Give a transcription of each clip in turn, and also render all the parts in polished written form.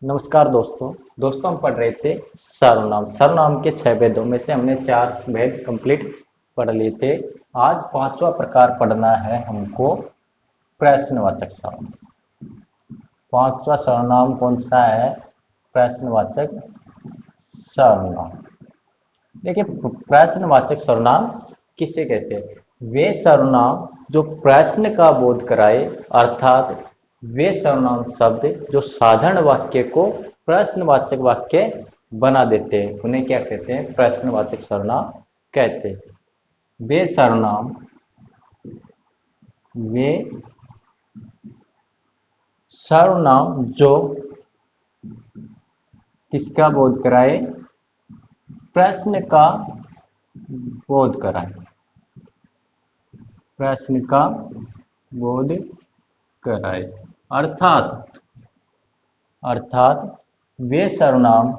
नमस्कार दोस्तों हम पढ़ रहे थे सर्वनाम के 6 भेदों में से हमने 4 भेद कंप्लीट पढ़ लिए थे। आज पांचवा प्रकार पढ़ना है हमको, प्रश्नवाचक सर्वनाम। पांचवा सर्वनाम कौन सा है? प्रश्नवाचक सर्वनाम। देखिए, प्रश्नवाचक सर्वनाम किसे कहते हैं? वे सर्वनाम जो प्रश्न का बोध कराए, अर्थात वे सर्वनाम शब्द जो साधारण वाक्य को प्रश्नवाचक वाक्य बना देते हैं, उन्हें क्या कहते हैं? प्रश्नवाचक सर्वनाम कहते हैं। वे सर्वनाम जो किसका बोध कराए? प्रश्न का बोध कराए। प्रश्न का बोध कराए अर्थात वे सर्वनाम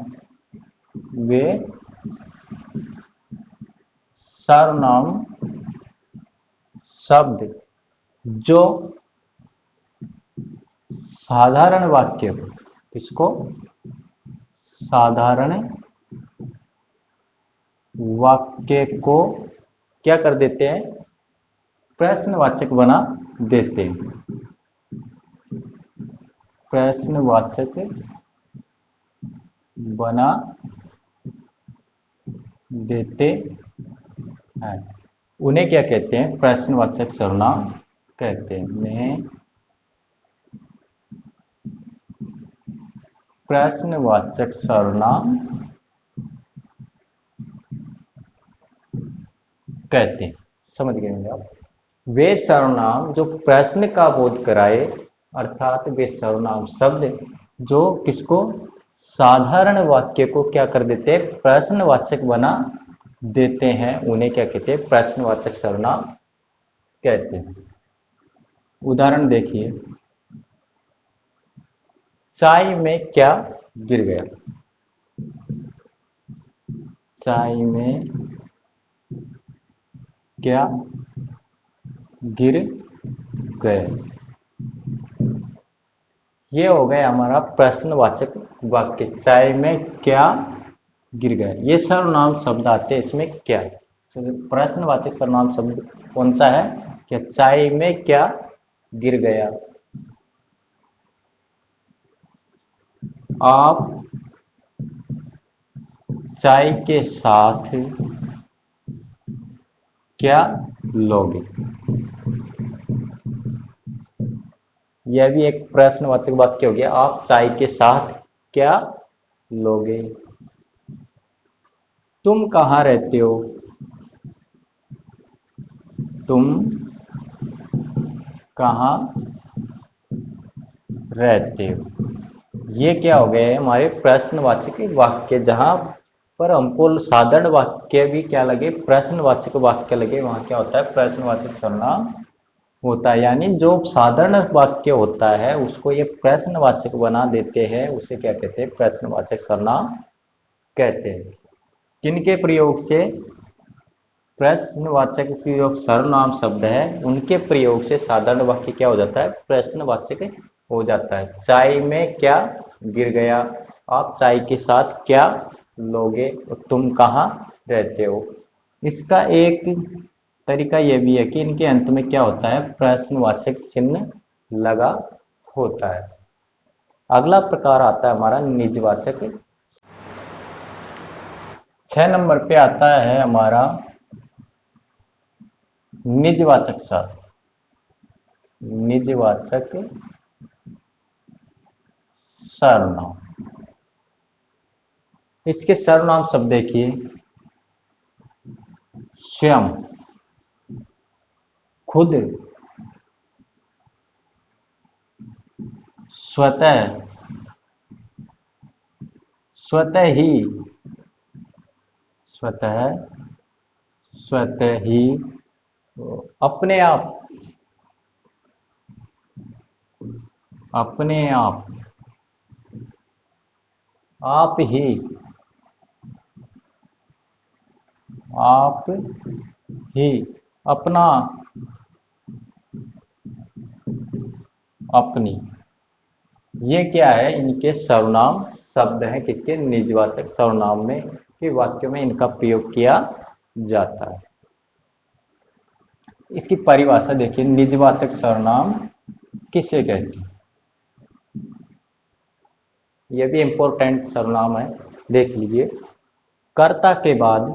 शब्द जो साधारण वाक्य को, किसको? साधारण वाक्य को क्या कर देते हैं? प्रश्नवाचक बना देते हैं। प्रश्नवाचक बना देते हैं, उन्हें क्या कहते हैं? प्रश्नवाचक सर्वनाम कहते हैं। उन्हें प्रश्नवाचक सर्वनाम कहते हैं। समझ गए होंगे आप? वे सर्वनाम जो प्रश्न का बोध कराए, अर्थात वे सर्वनाम शब्द जो किसको? साधारण वाक्य को क्या कर देते हैं? प्रश्नवाचक बना देते हैं, उन्हें क्या कहते हैं? प्रश्नवाचक सर्वनाम कहते हैं। उदाहरण देखिए, चाय में क्या गिर गया? चाय में क्या गिर गए? ये हो गया हमारा प्रश्नवाचक वाक्य। चाय में क्या गिर गए? ये सर्वनाम शब्द आते हैं इसमें। क्या प्रश्नवाचक सर्वनाम शब्द कौन सा है? क्या चाय में क्या गिर गया? आप चाय के साथ क्या लोगे? यह भी एक प्रश्नवाचक वाक्य हो गया। आप चाय के साथ क्या लोगे? तुम कहाँ रहते हो? तुम कहाँ रहते हो? ये क्या हो गए? हमारे प्रश्नवाचक वाक्य। जहां पर हमको साधारण वाक्य भी क्या लगे? प्रश्नवाचक वाक्य लगे, वहां क्या होता है? प्रश्नवाचक सर्वनाम होता है। यानी जो साधारण वाक्य होता है उसको ये प्रश्नवाचक बना देते हैं, उसे क्या कहते हैं? प्रश्नवाचक सर्वनाम कहते हैं। किनके प्रयोग से? प्रश्नवाचक जो सर्वनाम शब्द है उनके प्रयोग से साधारण वाक्य क्या हो जाता है? प्रश्नवाचक हो जाता है। चाय में क्या गिर गया? आप चाय के साथ क्या लोगे? और तुम कहाँ रहते हो? इसका एक तरीका यह भी है कि इनके अंत में क्या होता है? प्रश्नवाचक चिन्ह लगा होता है। अगला प्रकार आता है हमारा निजवाचक। 6 नंबर पे आता है हमारा निजवाचक शब्द। निजवाचक सर्वनाम। इसके सर्वनाम शब्द देखिए, स्वयं, खुद, स्वतः, स्वतः ही, स्वतः, स्वतः ही, अपने आप, अपने आप ही, आप ही, अपना, अपनी, ये क्या है, इनके सर्वनाम शब्द हैं, किसके, निजवाचक सर्वनाम में के वाक्यों में इनका प्रयोग किया जाता है। इसकी परिभाषा देखिए, निजवाचक सर्वनाम किसे कहते हैं। यह भी इंपॉर्टेंट सर्वनाम है, देख लीजिए। कर्ता के बाद,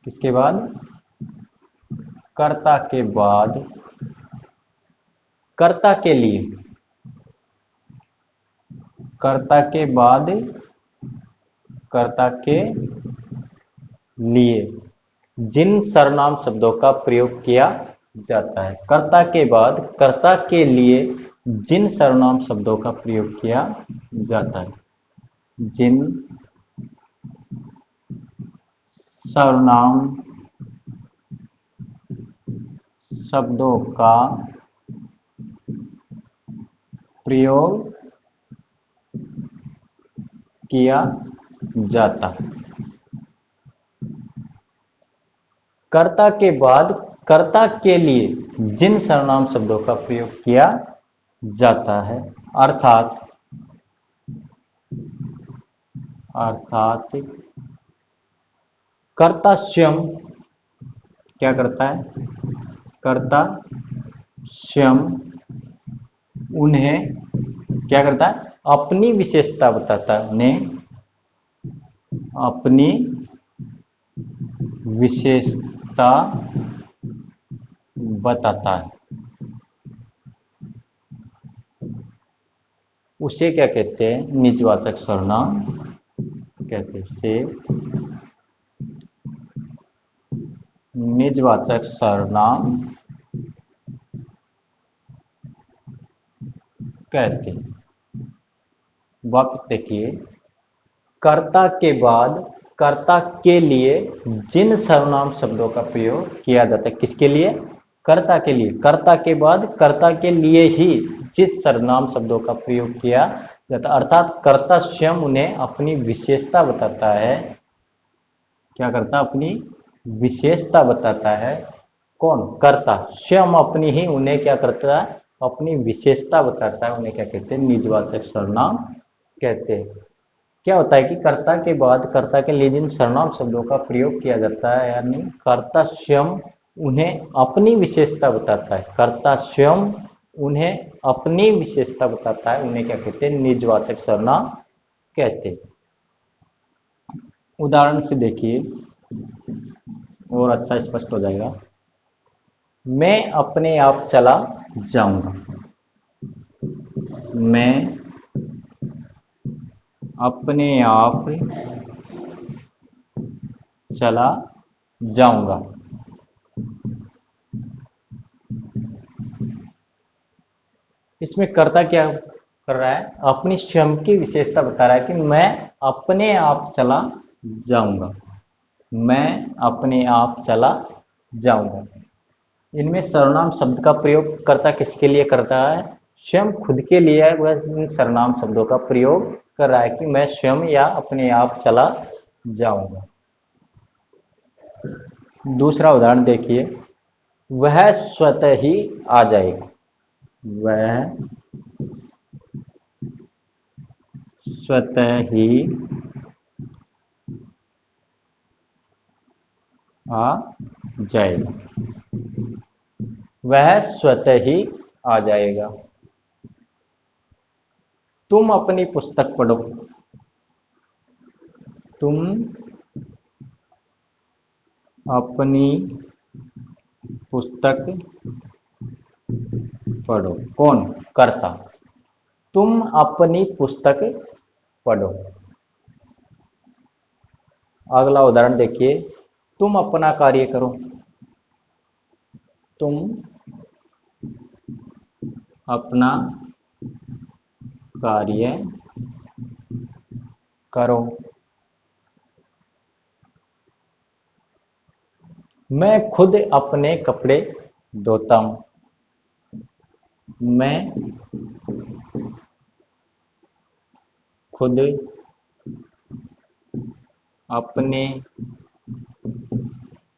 किसके बाद, कर्ता के बाद, कर्ता के लिए, कर्ता के बाद, कर्ता के लिए जिन सर्वनाम शब्दों का प्रयोग किया जाता है। कर्ता के बाद, कर्ता के लिए जिन सर्वनाम शब्दों का प्रयोग किया जाता है, जिन सर्वनाम शब्दों का प्रयोग किया जाता है। कर्ता के बाद, कर्ता के लिए जिन सर्वनाम शब्दों का प्रयोग किया जाता है, अर्थात अर्थात कर्ता स्वयं क्या करता है, कर्ता स्वयं उन्हें क्या करता है, अपनी विशेषता बताता है, उन्हें अपनी विशेषता बताता है। उसे क्या कहते हैं, निजवाचक सर्वनाम कहते हैं। उसे निजवाचक सर्वनाम कहते हैं। वापस देखिए, कर्ता के बाद, कर्ता के लिए जिन सर्वनाम शब्दों का प्रयोग किया जाता है, किसके लिए, कर्ता के लिए, कर्ता के बाद कर्ता के लिए ही जिस सर्वनाम शब्दों का प्रयोग किया जाता है, अर्थात कर्ता स्वयं उन्हें अपनी विशेषता बताता है। क्या करता, अपनी विशेषता बताता है। कौन, कर्ता स्वयं अपनी ही उन्हें क्या करता है, अपनी विशेषता बताता है। उन्हें क्या कहते हैं, निजवाचक सर्वनाम कहते हैं। क्या होता है कि कर्ता के बाद, कर्ता के लिए जिन सर्वनाम शब्दों का प्रयोग किया जाता है, यानी कर्ता स्वयं उन्हें अपनी विशेषता बताता है, कर्ता स्वयं उन्हें अपनी विशेषता बताता है, उन्हें क्या कहते हैं, निजवाचक सर्वनाम कहते हैं। उदाहरण से देखिए और अच्छा स्पष्ट हो जाएगा। मैं अपने आप चला जाऊंगा, मैं अपने आप चला जाऊंगा। इसमें कर्ता क्या कर रहा है, अपनी स्वयं की विशेषता बता रहा है कि मैं अपने आप चला जाऊंगा, मैं अपने आप चला जाऊंगा। इनमें सर्वनाम शब्द का प्रयोग कर्ता किसके लिए करता है, स्वयं खुद के लिए वह इन सर्वनाम शब्दों का प्रयोग कर रहा है कि मैं स्वयं या अपने आप चला जाऊंगा। दूसरा उदाहरण देखिए, वह स्वतः ही आ जाएगा, वह स्वतः ही आ जाएगा, वह स्वतः ही आ जाएगा। तुम अपनी पुस्तक पढ़ो, तुम अपनी पुस्तक पढ़ो। कौन, कर्ता, तुम अपनी पुस्तक पढ़ो। अगला उदाहरण देखिए, तुम अपना कार्य करो, तुम अपना कार्य करो। मैं खुद अपने कपड़े धोता हूं, मैं खुद अपने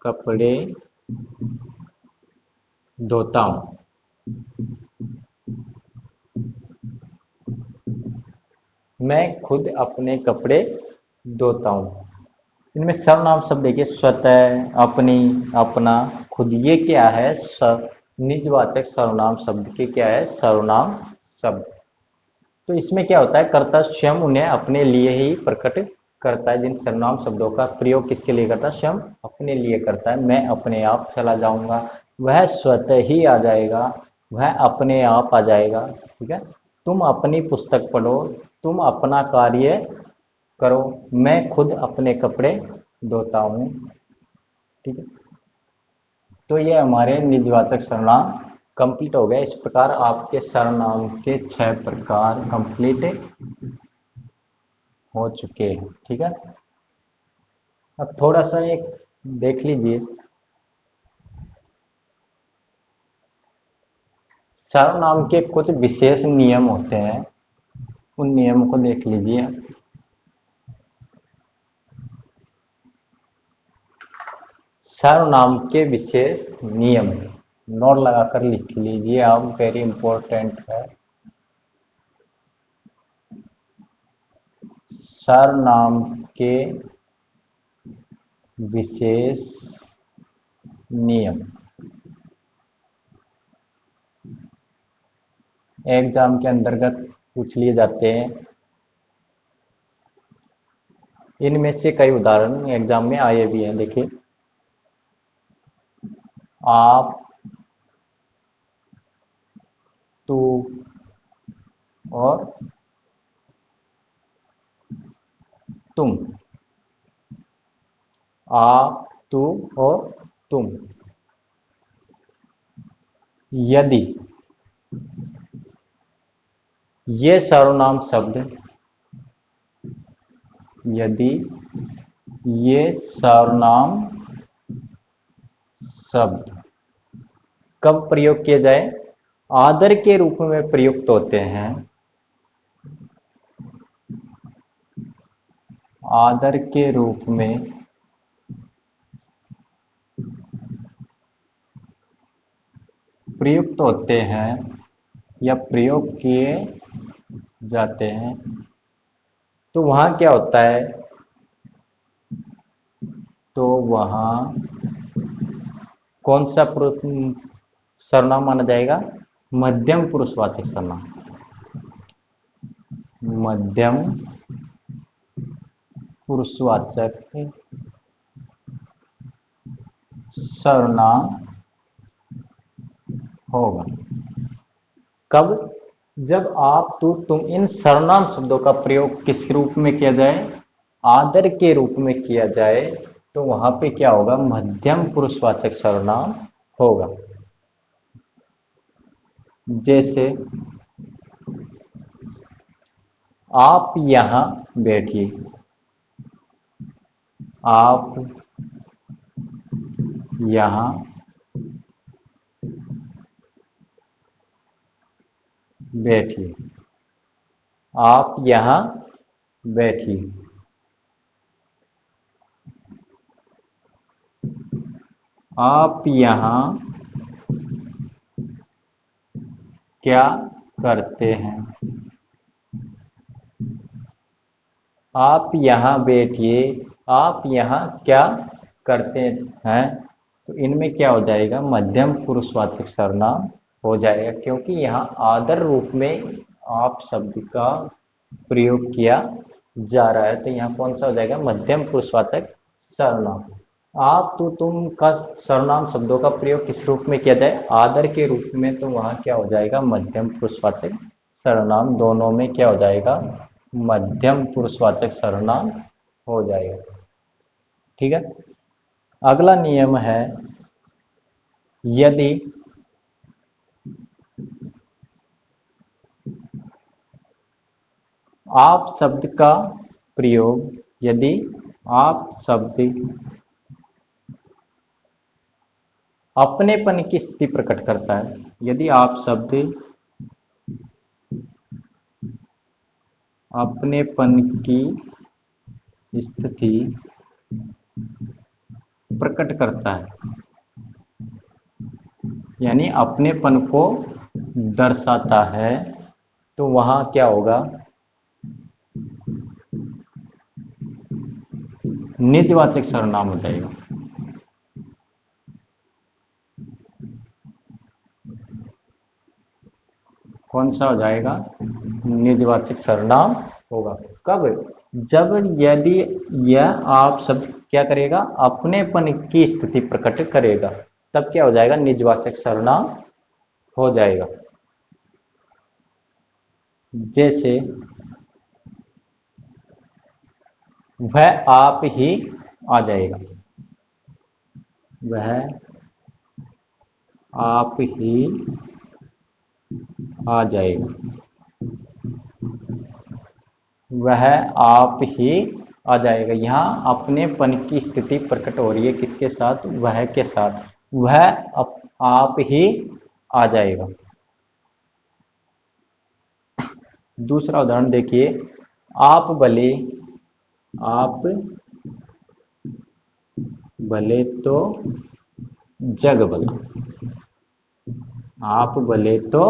कपड़े धोता हूं। मैं खुद अपने कपड़े धोता हूँ। इनमें सर्वनाम शब्द देखिए, स्वतः, अपनी, अपना, खुद, ये क्या है? निजवाचक सर्वनाम शब्द के क्या है? सर्वनाम शब्द। तो इसमें क्या होता है? कर्ता स्वयं उन्हें अपने लिए ही प्रकट करता है। जिन सर्वनाम शब्दों का प्रयोग किसके लिए करता है? स्वयं अपने लिए करता है। मैं अपने आप चला जाऊंगा, वह स्वतः ही आ जाएगा, वह अपने आप आ जाएगा। ठीक है। तुम अपनी पुस्तक पढ़ो, तुम अपना कार्य करो, मैं खुद अपने कपड़े धोता हूँ। ठीक है। तो ये हमारे निजवाचक सर्वनाम कंप्लीट हो गए। इस प्रकार आपके सर्वनाम के 6 प्रकार कंप्लीट हो चुके हैं। ठीक है। अब थोड़ा सा एक देख लीजिए, सर्वनाम के कुछ विशेष नियम होते हैं, उन नियमों को देख लीजिए। सर्वनाम के विशेष नियम नोट लगाकर लिख लीजिए आप, वेरी इंपॉर्टेंट है। सर्वनाम के विशेष नियम एग्जाम के अंतर्गत पूछ लिए जाते हैं। इनमें से कई उदाहरण एग्जाम में आए भी हैं। देखिए, आप, तू और तुम। आप, तू और तुम। यदि ये सर्वनाम शब्द, यदि ये सर्वनाम शब्द कब प्रयोग किए जाए? आदर के रूप में प्रयुक्त होते हैं। आदर के रूप में प्रयुक्त होते हैं या प्रयोग किए जाते हैं, तो वहां क्या होता है? तो वहां कौन सा सर्वनाम माना जाएगा? मध्यम पुरुषवाचक सर्वनाम। मध्यम पुरुषवाचक सर्वनाम होगा। कब? जब आप, तू, तुम, इन सर्वनाम शब्दों का प्रयोग किस रूप में किया जाए? आदर के रूप में किया जाए, तो वहां पे क्या होगा? मध्यम पुरुषवाचक सर्वनाम होगा। जैसे, आप यहां बैठिए, आप यहां बैठिए, आप यहां बैठिए। आप यहां क्या करते हैं? आप यहां बैठिए, आप यहां क्या करते हैं? तो इनमें क्या हो जाएगा? मध्यम पुरुषवाचक सर्वनाम हो जाएगा, क्योंकि यहाँ आदर रूप में आप शब्द का प्रयोग किया जा रहा है। तो यहाँ कौन सा हो जाएगा? मध्यम पुरुषवाचक सर्वनाम। आप, तू, तुम का सर्वनाम शब्दों का प्रयोग किस रूप में किया जाए? आदर के रूप में, तो वहां क्या हो जाएगा? मध्यम पुरुषवाचक सर्वनाम। दोनों में क्या हो जाएगा? मध्यम पुरुषवाचक सर्वनाम हो जाएगा। ठीक है। अगला नियम है, यदि आप शब्द का प्रयोग, यदि आप शब्द अपनेपन की स्थिति प्रकट करता है, यदि आप शब्द अपनेपन की स्थिति प्रकट करता है, यानी अपनेपन को दर्शाता है, तो वहां क्या होगा? निजवाचक सर्वनाम हो जाएगा। कौन सा हो जाएगा? निजवाचक सर्वनाम होगा। कब? जब यदि यह आप शब्द क्या करेगा? अपनेपन की स्थिति प्रकट करेगा, तब क्या हो जाएगा? निजवाचक सर्वनाम हो जाएगा। जैसे वह आप ही आ जाएगा, वह आप ही आ जाएगा, वह आप ही आ जाएगा। यहाँ अपनेपन की स्थिति प्रकट हो रही है, किसके साथ? वह के साथ। वह आप ही आ जाएगा। दूसरा उदाहरण देखिए, आप भले, आप भले तो जग भला, आप भले तो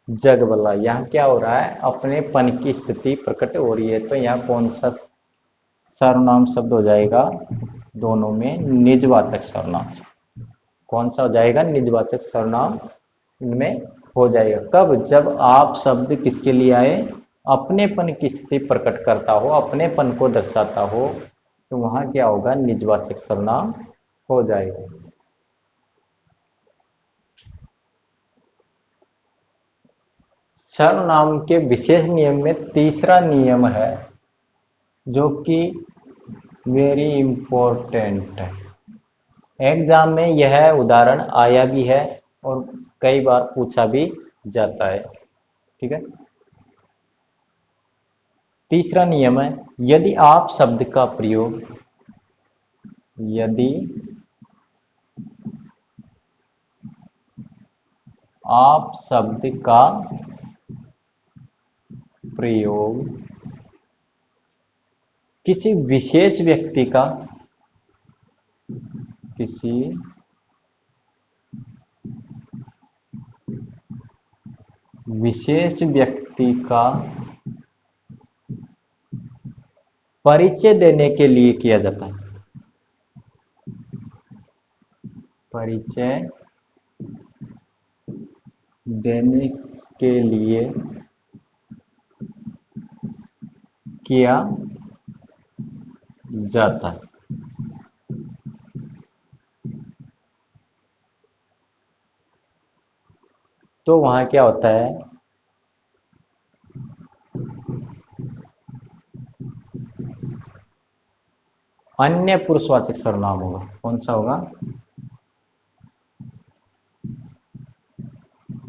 जग भला। यहाँ क्या हो रहा है? अपनेपन की स्थिति प्रकट हो रही है, तो यहाँ कौन सा सर्वनाम शब्द हो जाएगा? दोनों में निजवाचक सर्वनाम। कौन सा हो जाएगा? निजवाचक सर्वनाम इनमें हो जाएगा। कब? जब आप शब्द किसके लिए आए? अपनेपन की स्थिति प्रकट करता हो, अपनेपन को दर्शाता हो, तो वहां क्या होगा? निजवाचक सर्वनाम हो जाएगा। सर्वनाम के विशेष नियम में तीसरा नियम है, जो कि वेरी इंपॉर्टेंट है। एग्जाम में यह उदाहरण आया भी है और कई बार पूछा भी जाता है। ठीक है। तीसरा नियम है, यदि आप शब्द का प्रयोग, यदि आप शब्द का प्रयोग किसी विशेष व्यक्ति का, किसी विशेष व्यक्ति का परिचय देने के लिए किया जाता है, परिचय देने के लिए किया जाता है, तो वहां क्या होता है? अन्य पुरुषवाचक सर्वनाम होगा। कौन सा होगा?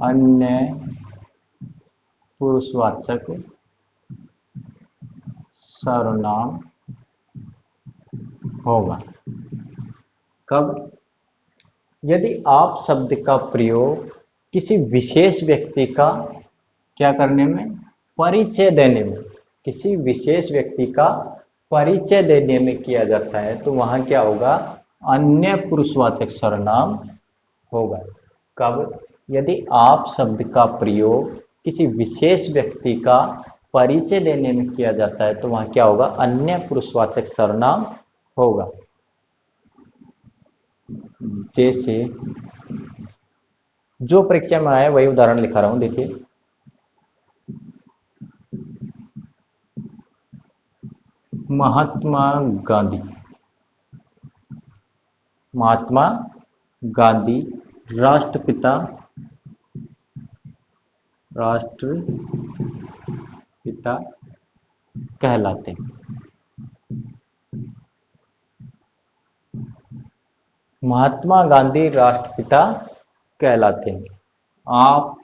अन्य पुरुषवाचक सर्वनाम होगा। कब? यदि आप शब्द का प्रयोग किसी विशेष व्यक्ति का क्या करने में? परिचय देने में, किसी विशेष व्यक्ति का परिचय देने में किया जाता है, तो वहां क्या होगा? अन्य पुरुषवाचक सर्वनाम होगा। कब? यदि आप शब्द का प्रयोग किसी विशेष व्यक्ति का परिचय देने में किया जाता है, तो वहां क्या होगा? अन्य पुरुषवाचक सर्वनाम होगा। जैसे जो परीक्षा में आया वही उदाहरण लिखा रहा हूं, देखिए। महात्मा गांधी, महात्मा गांधी राष्ट्रपिता, राष्ट्रपिता कहलाते हैं। महात्मा गांधी राष्ट्रपिता कहलाते हैं। आप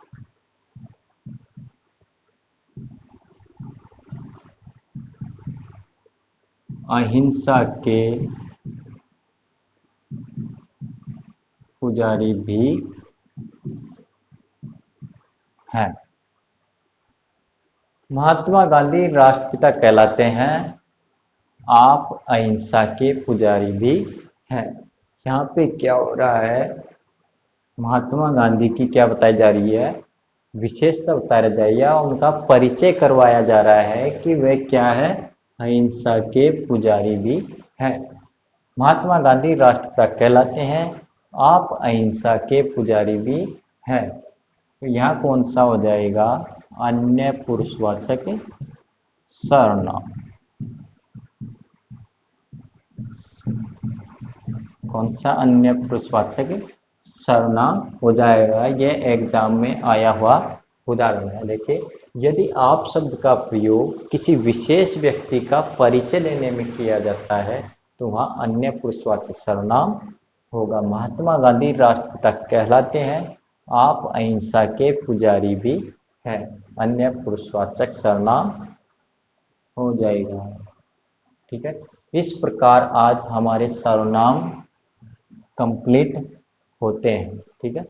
अहिंसा के पुजारी भी हैं। महात्मा गांधी राष्ट्रपिता कहलाते हैं, आप अहिंसा के पुजारी भी हैं। यहाँ पे क्या हो रहा है? महात्मा गांधी की क्या बताई जा रही है? विशेषता बताया जा रही है, उनका परिचय करवाया जा रहा है कि वे क्या है? अहिंसा के पुजारी भी है। महात्मा गांधी राष्ट्रपिता कहलाते हैं। आप अहिंसा के पुजारी भी हैं। तो यहाँ कौन सा हो जाएगा? अन्य पुरुषवाचक सर्वनाम। कौन सा अन्य पुरुषवाचक सर्वनाम हो जाएगा? ये एग्जाम में आया हुआ उदाहरण है। देखिए, यदि आप शब्द का प्रयोग किसी विशेष व्यक्ति का परिचय देने में किया जाता है तो वहाँ अन्य पुरुषवाचक सर्वनाम होगा। महात्मा गांधी राष्ट्रपिता कहलाते हैं। आप अहिंसा के पुजारी भी हैं। अन्य पुरुषवाचक सर्वनाम हो जाएगा। ठीक है, इस प्रकार आज हमारे सर्वनाम कंप्लीट होते हैं। ठीक है।